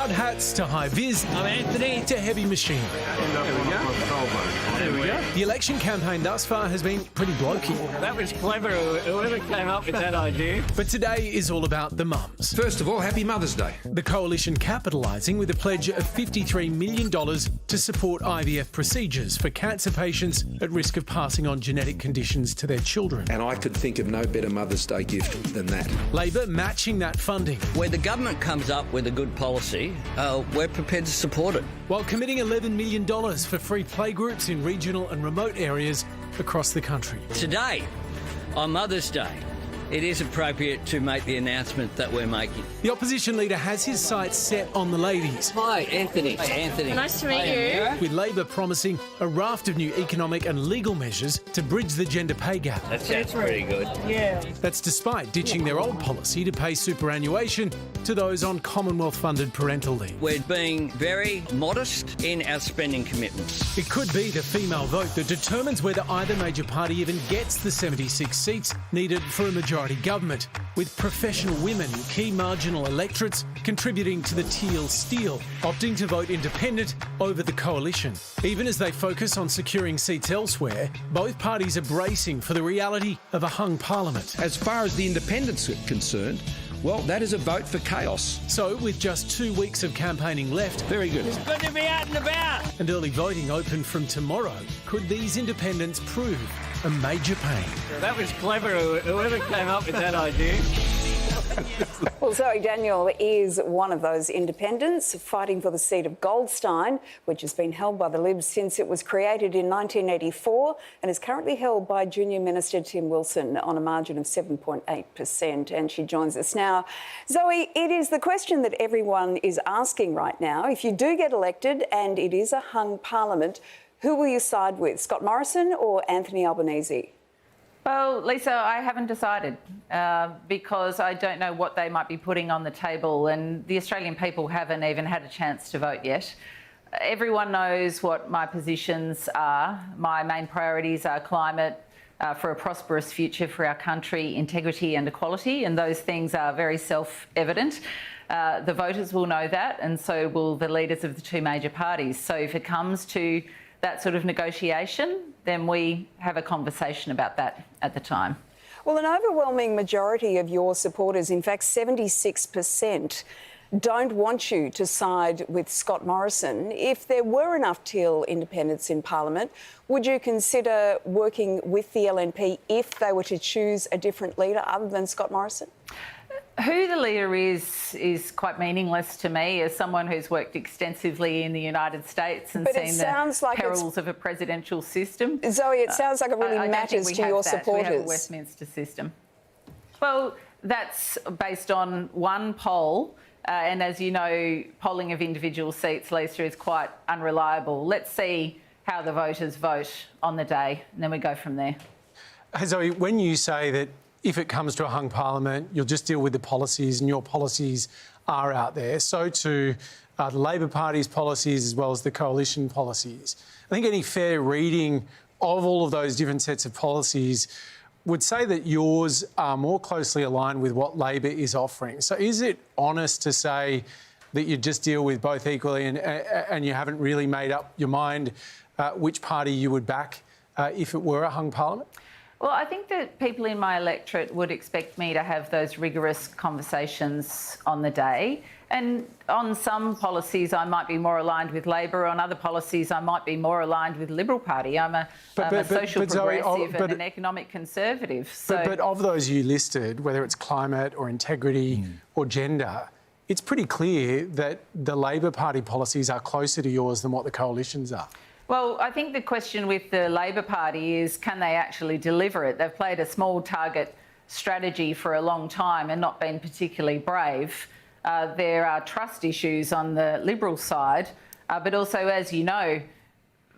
Hard hats to high vis. I'm Anthony to heavy machinery. There we go. The election campaign thus far has been pretty blokey. That was clever, whoever came up with that idea. But today is all about the mums. First of all, happy Mother's Day. The coalition capitalising with a pledge of $53 million to support IVF procedures for cancer patients at risk of passing on genetic conditions to their children. And I could think of no better Mother's Day gift than that. Labor matching that funding, Where the government comes up with a good policy, we're prepared to support it. while committing $11 million for free playgroups in regional and remote areas across the country. Today, on Mother's Day, it is appropriate to make the announcement that we're making. The opposition leader has his sights set on the ladies, Hi, Anthony. Hi, Anthony. Nice to meet you. with Labor promising a raft of new economic and legal measures to bridge the gender pay gap. That sounds pretty good. That's despite ditching their old policy to pay superannuation to those on Commonwealth-funded parental leave. We're being very modest in our spending commitments. It could be the female vote that determines whether either major party even gets the 76 seats needed for a majority government, with professional women in key marginal electorates contributing to the teal steal, opting to vote independent over the coalition. Even as they focus on securing seats elsewhere, both parties are bracing for the reality of a hung parliament. As far as the independents are concerned, well, that is a vote for chaos. So, with just 2 weeks of campaigning left, Very good. Good to be out and about. and early voting open from tomorrow, could these independents prove a major pain? That was clever, whoever came up with that idea. Well, Zoe Daniel is one of those independents fighting for the seat of Goldstein, which has been held by the Libs since it was created in 1984 and is currently held by Junior Minister Tim Wilson on a margin of 7.8%. And she joins us now. Zoe, it is the question that everyone is asking right now. If you do get elected and it is a hung parliament, who will you side with, Scott Morrison or Anthony Albanese? Well, Lisa, I haven't decided because I don't know what they might be putting on the table, and the Australian people haven't even had a chance to vote yet. Everyone knows what my positions are. My main priorities are climate, for a prosperous future for our country, integrity and equality, and those things are very self-evident. The voters will know that, and so will the leaders of the two major parties. So if it comes to that sort of negotiation, then we have a conversation about that at the time. Well, an overwhelming majority of your supporters, in fact 76%, don't want you to side with Scott Morrison. If there were enough Teal independents in Parliament, would you consider working with the LNP if they were to choose a different leader other than Scott Morrison? Who the leader is quite meaningless to me as someone who's worked extensively in the United States and seen the perils of a presidential system. Zoe, it sounds like it really matters to your supporters. We have a Westminster system. Well, that's based on one poll, and as you know, polling of individual seats, Lisa, is quite unreliable. Let's see how the voters vote on the day, and then we go from there. Hey, Zoe, when you say that if it comes to a hung parliament, you'll just deal with the policies, and your policies are out there, so too the Labor Party's policies as well as the coalition policies. I think any fair reading of all of those different sets of policies would say that yours are more closely aligned with what Labor is offering. So is it honest to say that you just deal with both equally and you haven't really made up your mind which party you would back if it were a hung parliament? Well, I think that people in my electorate would expect me to have those rigorous conversations on the day. And on some policies, I might be more aligned with Labor. On other policies, I might be more aligned with Liberal Party. I'm a social progressive and an economic conservative. But of those you listed, whether it's climate or integrity or gender, it's pretty clear that the Labor Party policies are closer to yours than what the coalition's are. Well, I think the question with the Labor Party is, can they actually deliver it? They've played a small target strategy for a long time and not been particularly brave. There are trust issues on the Liberal side, but also, as you know,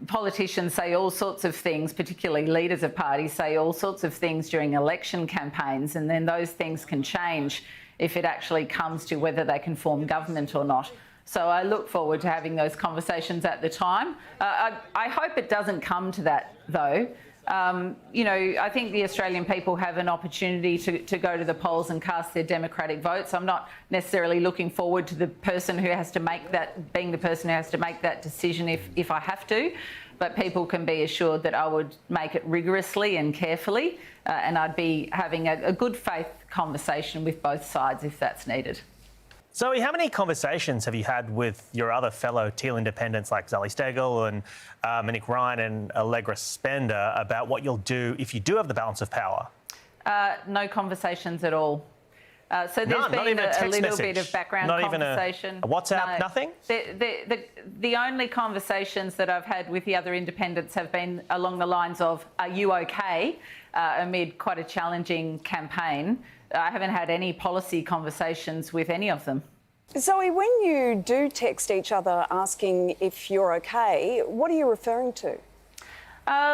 politicians say all sorts of things, particularly leaders of parties say all sorts of things during election campaigns, and then those things can change if it actually comes to whether they can form government or not. So I look forward to having those conversations at the time. I hope it doesn't come to that, though. I think the Australian people have an opportunity to go to the polls and cast their democratic votes. I'm not necessarily looking forward to the person who has to make that, being the person who has to make that decision if I have to. But people can be assured that I would make it rigorously and carefully, and I'd be having a good faith conversation with both sides if that's needed. Zoe, how many conversations have you had with your other fellow Teal independents like Zoe Daniel and Monique Ryan and Allegra Spender about what you'll do if you do have the balance of power? No conversations at all. So there's been a little bit of background conversation. Not even a WhatsApp, no. nothing? The only conversations that I've had with the other independents have been along the lines of, are you okay, amid quite a challenging campaign. I haven't had any policy conversations with any of them. Zoe, when you do text each other asking if you're okay, what are you referring to?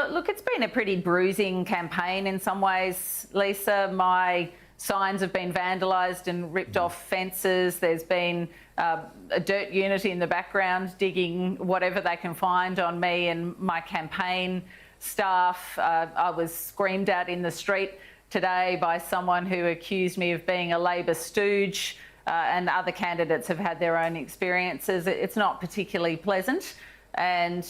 Look, it's been a pretty bruising campaign in some ways, Lisa. My signs have been vandalised and ripped off fences. There's been a dirt unit in the background digging whatever they can find on me and my campaign staff. I was screamed at in the street today by someone who accused me of being a Labor stooge, and other candidates have had their own experiences. It's not particularly pleasant. And,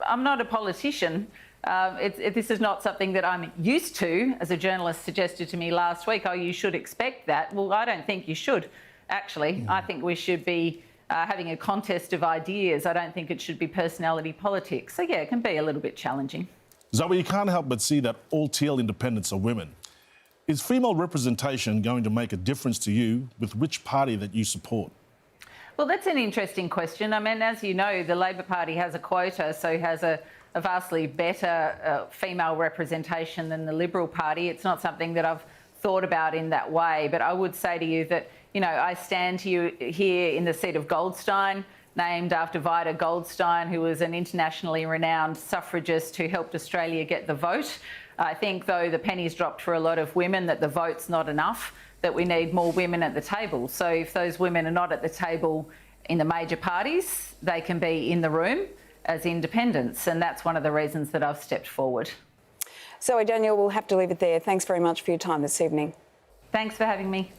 I'm not a politician. This is not something that I'm used to. As a journalist suggested to me last week, oh, you should expect that. Well, I don't think you should, actually. I think we should be having a contest of ideas. I don't think it should be personality politics. So, yeah, it can be a little bit challenging. Zoe, you can't help but see that all Teal independents are women. Is female representation going to make a difference to you with which party that you support? Well, that's an interesting question. I mean, as you know, the Labor Party has a quota, so has a vastly better female representation than the Liberal Party. It's not something that I've thought about in that way, but I would say to you that, I stand here in the seat of Goldstein, named after Vida Goldstein, who was an internationally renowned suffragist who helped Australia get the vote. I think, though, the penny's dropped for a lot of women that the vote's not enough, that we need more women at the table. So if those women are not at the table in the major parties, they can be in the room as independents, and that's one of the reasons that I've stepped forward. Zoe Daniel, we'll have to leave it there. Thanks very much for your time this evening. Thanks for having me.